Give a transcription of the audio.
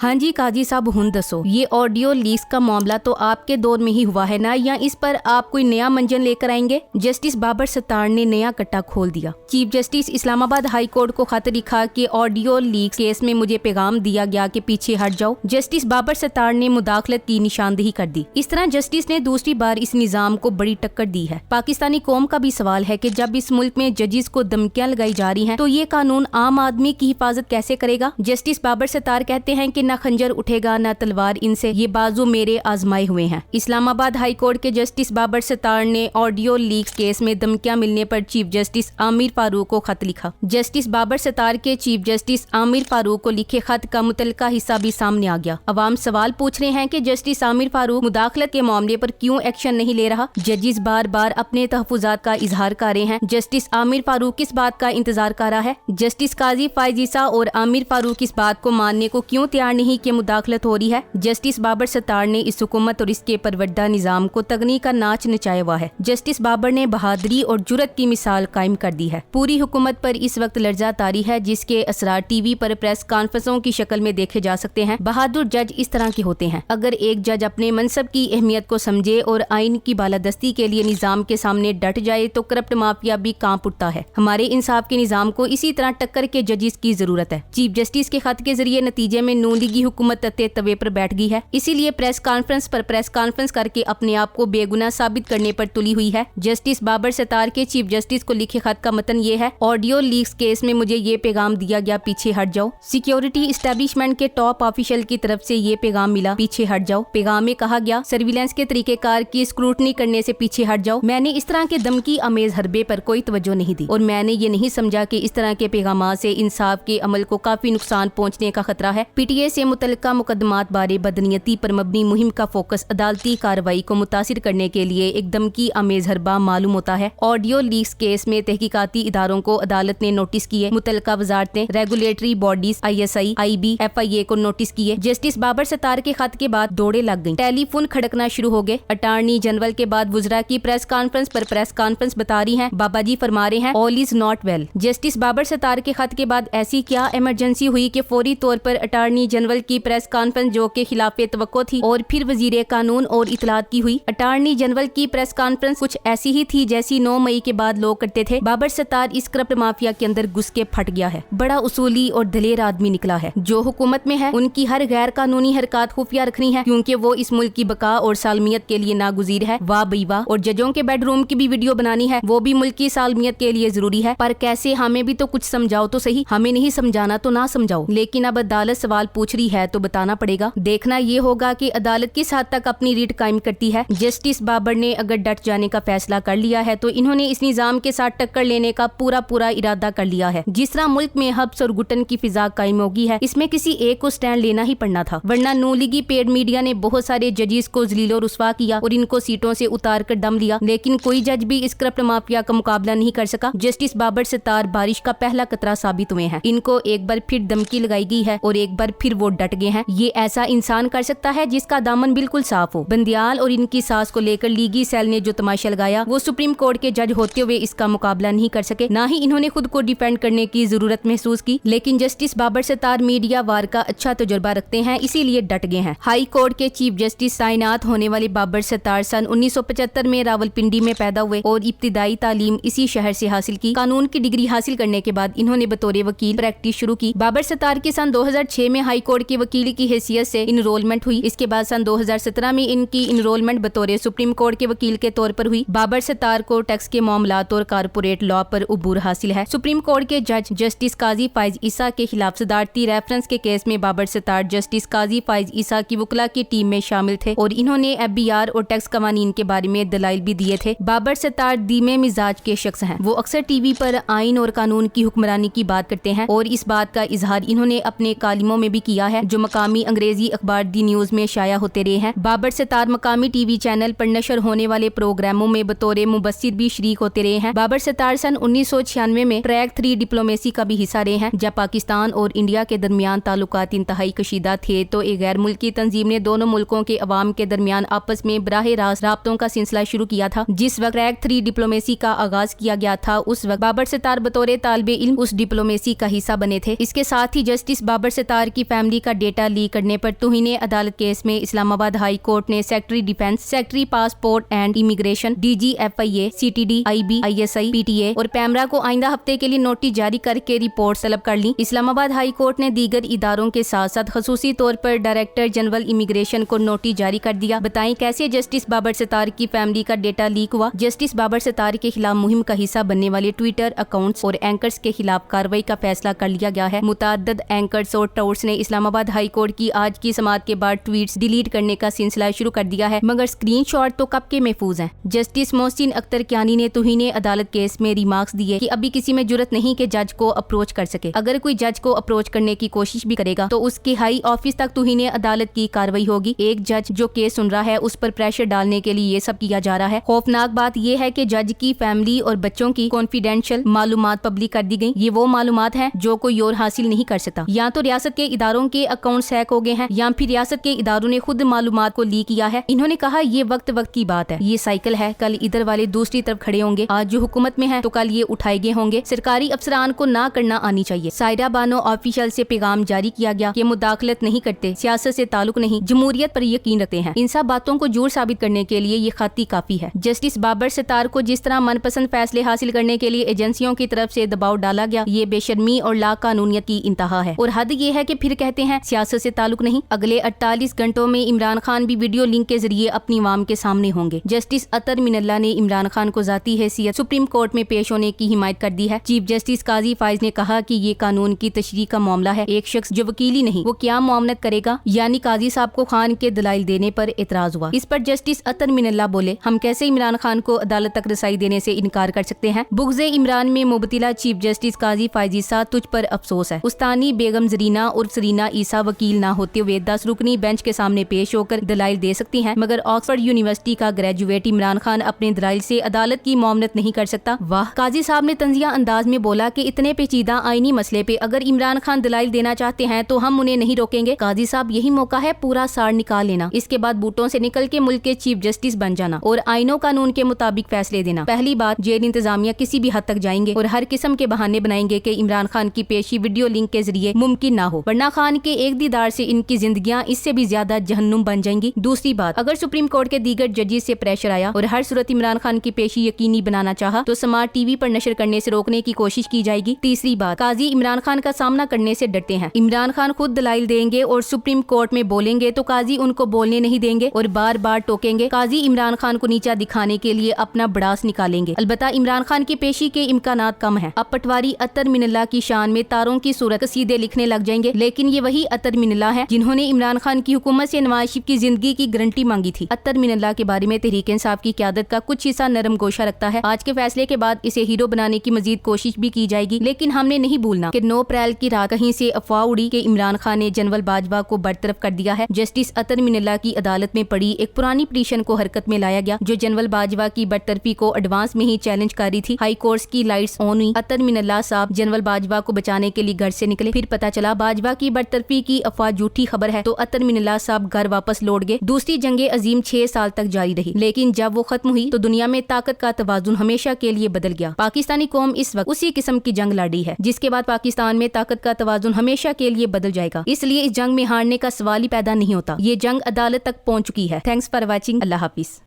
हाँ जी काजी साहब, हुन दसो, ये ऑडियो लीक्स का मामला तो आपके दौर में ही हुआ है ना, या इस पर आप कोई नया मंजन लेकर आएंगे? जस्टिस बाबर सत्तार ने नया कट्टा खोल दिया। Chief justice Islamabad high court को खत लिखा कि ऑडियो लीक्स केस में मुझे पैगाम दिया गया कि पीछे हट जाओ। जस्टिस बाबर सत्तार ने मुदाखलत की निशानदेही कर दी। इस तरह जस्टिस ने दूसरी बार इस निजाम को बड़ी टक्कर दी है। पाकिस्तानी कौम का भी सवाल है कि जब इस मुल्क में जजिस को धमकियां लगाई जा रही हैं, तो ये कानून आम आदमी की हिफाजत कैसे करेगा? जस्टिस बाबर सत्तार कहते हैं कि न खंजर उठेगा न तलवार इनसे, ये बाजू मेरे आजमाए हुए हैं। इस्लामाबाद हाई कोर्ट के जस्टिस बाबर सत्तार ने ऑडियो लीक्स केस में धमकियां मिलने पर चीफ जस्टिस आमिर फारूक को खत लिखा। जस्टिस बाबर सत्तार के चीफ जस्टिस आमिर फारूक को लिखे खत का मुतलका हिस्सा भी सामने आ गया। अवाम सवाल पूछ रहे हैं कि जस्टिस आमिर फारूक मुदाखलत के मामले पर क्यों एक्शन नहीं ले रहा? जजिस बार बार अपने तहफुजात का इजहार कर रहे हैं। जस्टिस आमिर फारूक किस बात का इंतजार कर रहा है? जस्टिस काजी फाइज ईसा और आमिर फारूक इस बात को मानने को क्यों तैयार नहीं कि मुदाखलत हो रही है? जस्टिस बाबर सत्तार ने इस हुकूमत और इसके परवरदा निजाम को तगनी का नाच नचाया हुआ है। जस्टिस बाबर ने बहादुरी और जुर्रत की मिसाल कायम कर दी है। पूरी हुकूमत पर इस वक्त लर्जा तारी है, जिसके असरार टीवी पर प्रेस कॉन्फ्रेंसों की शक्ल में देखे जा सकते हैं। बहादुर जज इस तरह के होते हैं। अगर एक जज अपने मनसब की अहमियत को समझे और आइन की बालादस्ती के लिए निजाम के सामने डट जाए तो करप्ट माफिया भी कांप उठता है। हमारे इंसाफ के निजाम को इसी तरह टक्कर के जजिस की जरूरत है। चीफ जस्टिस के खत के जरिए नतीजे में नून लीगी हुकूमत तते तवे पर बैठ गई है, इसीलिए प्रेस कॉन्फ्रेंस पर प्रेस कॉन्फ्रेंस करके अपने आप को बेगुनाह साबित करने पर तुली हुई है। जस्टिस बाबर सत्तार के चीफ जस्टिस को लिखे खत का मतन ये है, ऑडियो लीक्स केस में मुझे ये पैगाम दिया गया, पीछे हट जाओ। सिक्योरिटी इस्टेब्लिशमेंट के टॉप ऑफिशियल की तरफ से ये पैगाम मिला, पीछे हट जाओ। पैगाम में कहा गया, सर्विलांस के तरीकेकार की स्क्रूटनी करने से पीछे हट जाओ। मैंने इस तरह के धमकी अमेज हरबे पर कोई तवज्जो नहीं दी और मैंने ये नहीं समझा कि इस तरह के पैगाम से इंसाफ के अमल को काफी नुकसान पहुँचने का खतरा है। पीटीए से मुतल्लिका मुकदमात बारे बदनीयती पर मबनी मुहिम का फोकस अदालती कार्रवाई को मुतासिर करने के लिए एक धमकी अमेज हरबा मालूम होता है। ऑडियो लीक्स केस में तहकीकाती इदारों को अदालत ने नोटिस किए। मुतल्लिका वजारतें, regulatory bodies, ISI, IB, FIA को नोटिस किए। जस्टिस बाबर सत्तार के खत के बाद दौड़े लग गयी, टेलीफोन खड़कना शुरू हो गए। अटार्नी जनरल के बाद वुजरा की प्रेस कॉन्फ्रेंस पर प्रेस कॉन्फ्रेंस बता रही हैं, बाबा जी फरमा रहे हैं all is not well. Justice Babar Sattar के खत के बाद ऐसी क्या इमरजेंसी हुई कि फौरी तौर पर अटार्नी जनरल की प्रेस कॉन्फ्रेंस जो के खिलाफ तवक्को थी और फिर वजीर कानून और इतलात की हुई। अटार्नी जनरल की प्रेस कॉन्फ्रेंस कुछ ऐसी ही थी जैसी 9 मई के बाद लोग करते थे। बाबर सत्तार इस करप्ट माफिया के अंदर घुस के फट गया है। बड़ा उसूली और दलेर आदमी निकला है। जो हुकूमत में है उनकी हर गैर कानूनी हरकत खुफिया रखनी है, क्योंकि वो इस मुल्क की बका और सालमियत के लिए नागुजीर है। वाह बई वाह। और जजों के बेडरूम की भी वीडियो बनानी है, वो भी मुल्क की सालमियत के लिए जरूरी है। पर कैसे? हमें भी तो कुछ समझाओ तो सही। हमें नहीं समझाना तो ना समझाओ, लेकिन अब अदालत सवाल पूछ रही है तो बताना पड़ेगा। देखना ये होगा कि अदालत किस हद तक अपनी रीट कायम करती है। जस्टिस बाबर ने अगर डट जाने का फैसला कर लिया है तो इन्होंने इस निजाम के साथ टक्कर लेने का पूरा इरादा कर लिया है। जिस तरह मुल्क में हब्स और घुटन की फिजा कायम होगी है, इसमें किसी एक को स्टैंड लेना ही पड़ना था, वरना नून लीगी पेड मीडिया ने बहुत सारे जजिस को जलीलो रुस्वा किया और इनको सीटों से उतार कर दम लिया, लेकिन कोई जज भी इस करप्ट माफिया का मुकाबला नहीं कर सका। जस्टिस बाबर सत्तार बारिश का पहला कतरा साबित हुए हैं। इनको एक बार फिर धमकी लगाई गई है और एक बार फिर वो डट गए हैं। ये ऐसा इंसान कर सकता है जिसका दामन बिल्कुल साफ हो। बंदियाल और इनकी सास को लेकर लीगी सेल ने जो तमाशा लगाया, वो सुप्रीम कोर्ट के जज होते हुए इसका मुकाबला नहीं कर सके, ना ही इन्होंने खुद को डिफेंड करने की जरूरत महसूस की। लेकिन जस्टिस बाबर सत्तार मीडिया वार का अच्छा तजुर्बा रखते हैं, इसीलिए डट गए हैं। हाई कोर्ट के चीफ जस्टिस तैनात होने वाले बाबर सत्तार सन 1975 में रावलपिंडी में पैदा हुए और इब्तिदाई तालीम इसी शहर से हासिल की। कानून की डिग्री हासिल करने के बाद इन्होंने बतौर वकील प्रैक्टिस शुरू की। बाबर सत्तार की सन 2006 में हाई कोर्ट की वकील की हैसियत से इनरोलमेंट हुई। इसके बाद सन 2017 में इनकी इनरोलमेंट बतौर सुप्रीम कोर्ट के वकील के तौर पर हुई। बाबर सत्तार को टैक्स के मामलात और कारपोरेट लॉ पर उबूर हासिल है। सुप्रीम कोर्ट के जज जस्टिस काजी फाइज ईसा के खिलाफ सदारती रेफरेंस के केस में बाबर सत्तार जस्टिस काजी फाइज ईसा की वकला की टीम में शामिल थे और इन्होंने FBR और टैक्स कवानीन के बारे में दलाइल भी दिए थे। बाबर सत्तार धीमे मिजाज के शख्स हैं। वो अक्सर टीवी पर आइन और कानून की हुक्मरानी की बात करते हैं और इस बात का इजहार इन्होंने अपने कालिमों में भी किया है, जो मकामी अंग्रेजी अखबार दी न्यूज में शाया होते रहे हैं। बाबर सत्तार मकामी टीवी चैनल पर नशर होने वाले प्रोग्रामों में बतौर मुबस्सिर भी शरीक होते रहे हैं। बाबर सत्तार सन 1996 में ट्रैक 3 डिप्लोमेसी का भी हिस्सा रहे हैं। जब पाकिस्तान और इंडिया के दरमियान ताल्लुकात इंतहाई कशीदा थे तो एक गैर मुल्की तंजीम ने दोनों मुल्कों के अवाम के दरमियान आपस में बराह रास्त राब्तों का सिलसिला शुरू किया था। जिस वक्त ट्रैक 3 डिप्लोमेसी का आगाज किया गया था, उस वक्त बाबर सत्तार बतौर तालिबे इल्म उस डिप्लोमेसी का हिस्सा बने थे। इसके साथ ही जस्टिस बाबर सत्तार की फैमिली फैमिली का डेटा लीक करने पर तौहीन अदालत केस में इस्लामाबाद हाई कोर्ट ने secretary defence, secretary passport and immigration, DGFIA, CTD, IB, ISI, PTA और पैमरा को आइंदा हफ्ते के लिए नोटिस जारी करके रिपोर्ट तलब कर ली। इस्लामाबाद हाई कोर्ट ने दीगर इदारों के साथ साथ खसूसी तौर पर डायरेक्टर जनरल इमिग्रेशन को नोटिस जारी कर दिया। बताएं कैसे जस्टिस बाबर सत्तार की फैमिली का डेटा लीक हुआ। जस्टिस बाबर सत्तार के खिलाफ मुहिम का हिस्सा बनने वाले ट्विटर अकाउंट्स और एंकर्स के खिलाफ कार्रवाई का फैसला कर लिया गया है। मुतअद्दिद एंकर्स और टाउट्स ने इस्लामाबाद हाई कोर्ट की आज की समाअत के बाद ट्वीट्स डिलीट करने का सिलसिला शुरू कर दिया है, मगर स्क्रीनशॉट तो कब के महफूज हैं। जस्टिस मोहसिन अख्तर कियानी ने तौहीन अदालत केस में रिमार्क्स दिए कि अभी किसी में जुर्रत नहीं कि जज को अप्रोच कर सके। अगर कोई जज को अप्रोच करने की कोशिश भी करेगा तो उसके हाई ऑफिस तक तौहीन अदालत की कार्रवाई होगी। एक जज जो केस सुन रहा है उस पर प्रेशर डालने के लिए ये सब किया जा रहा है। खौफनाक बात यह है कि जज की फैमिली और बच्चों की कॉन्फिडेंशियल मालूमात पब्लिक कर दी गई। ये वो मालूमात है जो कोई और हासिल नहीं कर सकता। या तो रियासत के इदारों के अकाउंट्स हैक हो गए हैं या फिर रियासत के इदारों ने खुद मालूमात को लीक किया है। इन्होंने कहा ये वक्त की बात है, ये साइकिल है। कल इधर वाले दूसरी तरफ खड़े होंगे। आज जो हुकूमत में है तो कल ये उठाए गए होंगे। सरकारी अफसरान को ना करना आनी चाहिए। सायरा बानो ऑफिशियल से पैगाम जारी किया गया कि मुदाखलत नहीं करते, सियासत से ताल्लुक नहीं, जमहूरियत पर यकीन रखते हैं। इन सब बातों को झूठ साबित करने के लिए ये खाती काफी है। जस्टिस बाबर सत्तार को जिस तरह मनपसंद फैसले हासिल करने के लिए एजेंसियों की तरफ से दबाव डाला गया, ये बेशर्मी और लाकानूनियत की इंतहा है। और हद ये है कि फिर कहते हैं सियासत से ताल्लुक नहीं। अगले 48 घंटों में इमरान खान भी वीडियो लिंक के जरिए अपनी आवाम के सामने होंगे। जस्टिस अतर मिनल्ला ने इमरान खान को जाती हैसियत सुप्रीम कोर्ट में पेश होने की हिमायत कर दी है। चीफ जस्टिस काजी फाइज ने कहा कि ये कानून की तशरीह का मामला है। एक शख्स जो वकीली नहीं, वो क्या मुआवनत करेगा। यानी काजी साहब को खान के दलाइल देने पर एतराज हुआ। इस पर जस्टिस अतर मिनल्ला बोले, हम कैसे इमरान खान को अदालत तक रसाई देने से इनकार कर सकते हैं। बुग़्ज़े इमरान में मुबतला चीफ जस्टिस काजी फाइजी साहब, तुझ पर अफसोस है। उस्तानी बेगम जरीना उर्फ सरीना ईसा वकील ना होते हुए 10 रुकनी बेंच के सामने पेश होकर दलाइल दे सकती हैं, मगर ऑक्सफोर्ड यूनिवर्सिटी का ग्रेजुएट इमरान खान अपने दलाइल से अदालत की मुआवनत नहीं कर सकता। वाह। काजी साहब ने तंजिया अंदाज में बोला कि इतने पेचीदा आईनी मसले पे अगर इमरान खान दलाइल देना चाहते हैं तो हम उन्हें नहीं रोकेंगे। काजी साहब यही मौका है पूरा सार निकाल लेना, इसके बाद बूटों से निकल के मुल्क के चीफ जस्टिस बन जाना और आईनों कानून के मुताबिक फैसले देना। पहली बात, जेल इंतजामिया किसी भी हद तक जाएंगे और हर किस्म के बहाने बनाएंगे कि इमरान खान की पेशी वीडियो लिंक के जरिए मुमकिन ना हो, वरना खान के एक दीदार से इनकी जिंदगियां इससे भी ज्यादा जहन्नुम बन जाएंगी। दूसरी बात, अगर सुप्रीम कोर्ट के दीगर जजेस से प्रेशर आया और हर सूरत इमरान खान की पेशी यकीनी बनाना चाहा तो समाअत टीवी पर नशर करने से रोकने की कोशिश की जाएगी। तीसरी बात, काजी इमरान खान का सामना करने से डरते हैं। इमरान खान खुद दलाइल देंगे और सुप्रीम कोर्ट में बोलेंगे तो काजी उनको बोलने नहीं देंगे और बार बार टोकेंगे। काजी इमरान खान को नीचा दिखाने के लिए अपना बड़ास निकालेंगे। अलबत्ता इमरान खान की पेशी के इम्कानात कम है। अब पटवारी अतर मिनल्ला की शान में तारों की सूरत सीधे लिखने लग जाएंगे, लेकिन ये वही अतर मिनल्ला है जिन्होंने इमरान खान की हुकूमत से नवाज शरीफ की जिंदगी की गारंटी मांगी थी। अतर मिनल्ला के बारे में तहरीक इंसाफ की क़यादत का कुछ हिस्सा नरम गोशा रखता है। आज के फैसले के बाद इसे हीरो बनाने की मजीद कोशिश भी की जाएगी, लेकिन हमने नहीं भूलना कि 9 अप्रैल की रात कहीं से अफवाह उड़ी कि इमरान खान ने जनरल बाजवा को बरतरफ कर दिया है। जस्टिस अतर मिनल्ला की अदालत में पड़ी एक पुरानी पिटीशन को हरकत में लाया गया जो जनरल बाजवा की बरतरफी को एडवांस में ही चैलेंज कर रही थी। हाई कोर्ट की लाइट्स ऑन हुई। अतर मिनल्ला साहब जनरल बाजवा को बचाने के लिए घर से निकले। फिर पता चला बाजवा की बरतरफी की अफवाह झूठी खबर है, तो अतर मिनल्ला साहब घर वापस लौट गए। दूसरी जंगे अजीम 6 साल तक जारी रही, लेकिन जब वो खत्म हुई तो दुनिया में ताकत का तवाजुन हमेशा के लिए बदल गया। पाकिस्तानी कौम इस वक्त उसी किस्म की जंग लड़ी है जिसके बाद पाकिस्तान में ताकत का तवाजुन हमेशा के लिए बदल जाएगा। इसलिए इस जंग में हारने का सवाल ही पैदा नहीं होता। ये जंग अदालत तक पहुंच चुकी है। Thanks for watching. Allah Hafiz.